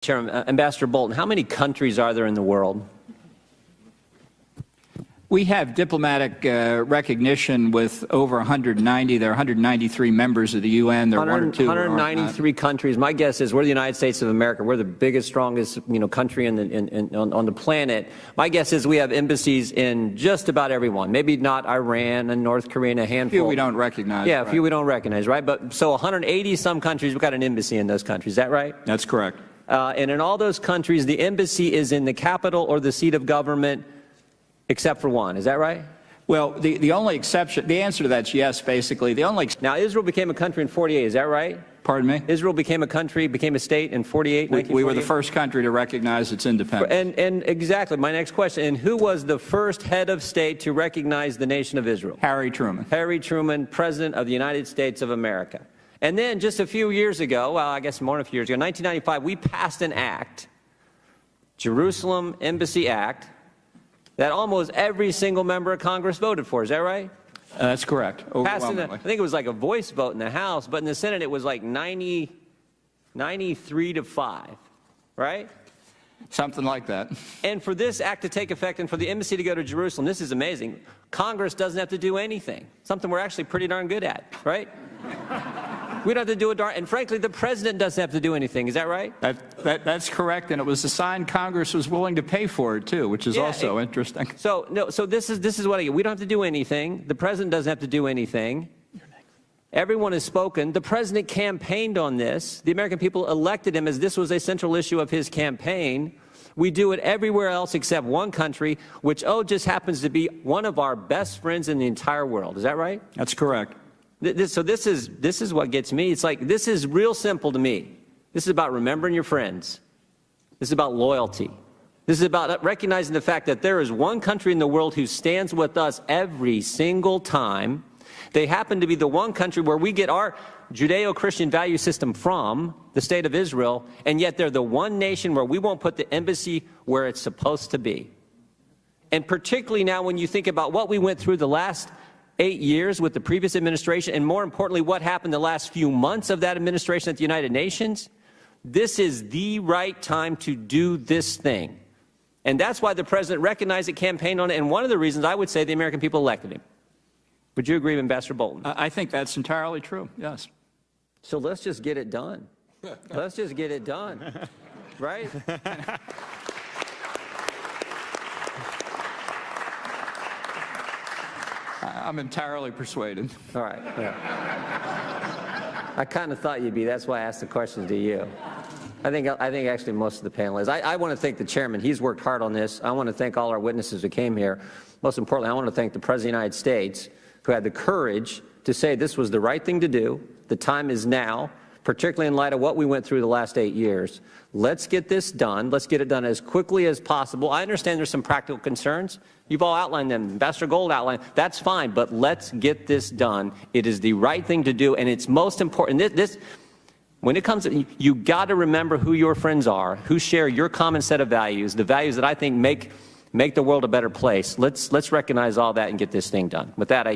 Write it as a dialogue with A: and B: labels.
A: Chairman, Ambassador Bolton, how many countries are there in the world?
B: We have diplomatic recognition with over 190. There are 193 members of the UN. There are
A: 193 countries. My guess is we're the United States of America. We're the biggest, strongest, country on the planet. My guess is we have embassies in just about everyone. Maybe not Iran and North Korea and a handful.
B: A few we don't recognize.
A: Yeah, a few we don't recognize, right? But so 180 some countries, we've got an embassy in those countries. Is that right?
B: That's correct.
A: And in all those countries, the embassy is in the capital or the seat of government, except for one. Is that right?
B: Well, the only exception, the answer to that's yes, basically.
A: Now, Israel became a country in 48. Is that right?
B: Pardon me?
A: Israel became a state in 48.
B: We were the first country to recognize its independence.
A: And exactly, my next question. And who was the first head of state to recognize the nation of Israel?
B: Harry Truman.
A: Harry Truman, President of the United States of America. And then just a few years ago, well, I guess more than a few years ago, 1995, we passed an act, Jerusalem Embassy Act, that almost every single member of Congress voted for. Is that right?
B: That's correct.
A: I think it was like a voice vote in the House, but in the Senate it was like 93-5, right?
B: Something like that.
A: And for this act to take effect and for the embassy to go to Jerusalem, this is amazing. Congress doesn't have to do anything, something we're actually pretty darn good at, right? We don't have to do a darn, and frankly, the president doesn't have to do anything. Is that right?
B: That's correct, and it was a sign Congress was willing to pay for it too, which is also interesting.
A: So this is what I get. We don't have to do anything. The president doesn't have to do anything. Everyone has spoken. The president campaigned on this. The American people elected him as this was a central issue of his campaign. We do it everywhere else except one country, which just happens to be one of our best friends in the entire world. Is that right?
B: That's correct.
A: So this is what gets me. It's like, this is real simple to me. This is about remembering your friends. This is about loyalty. This is about recognizing the fact that there is one country in the world who stands with us every single time. They happen to be the one country where we get our Judeo-Christian value system from, the state of Israel, and yet they're the one nation where we won't put the embassy where it's supposed to be. And particularly now when you think about what we went through the last 8 years with the previous administration, and more importantly, what happened the last few months of that administration at the United Nations, this is the right time to do this thing. And that's why the president recognized it, campaigned on it, and one of the reasons I would say the American people elected him. Would you agree, Ambassador Bolton?
B: I think that's entirely true, yes.
A: So let's just get it done. Let's just get it done, right?
B: I'm entirely persuaded.
A: All right. Yeah. I kind of thought you'd be. That's why I asked the question to you. I think actually most of the panelists. I want to thank the chairman. He's worked hard on this. I want to thank all our witnesses who came here. Most importantly, I want to thank the President of the United States, who had the courage to say this was the right thing to do. The time is now, particularly in light of what we went through the last 8 years. Let's get this done. Let's get it done as quickly as possible. I understand there's some practical concerns. You've all outlined them. Ambassador Gold outlined. That's fine, but let's get this done. It is the right thing to do, and it's most important. When it comes to, you got to remember who your friends are, who share your common set of values, the values that I think make the world a better place. Let's recognize all that and get this thing done. With that, I yield.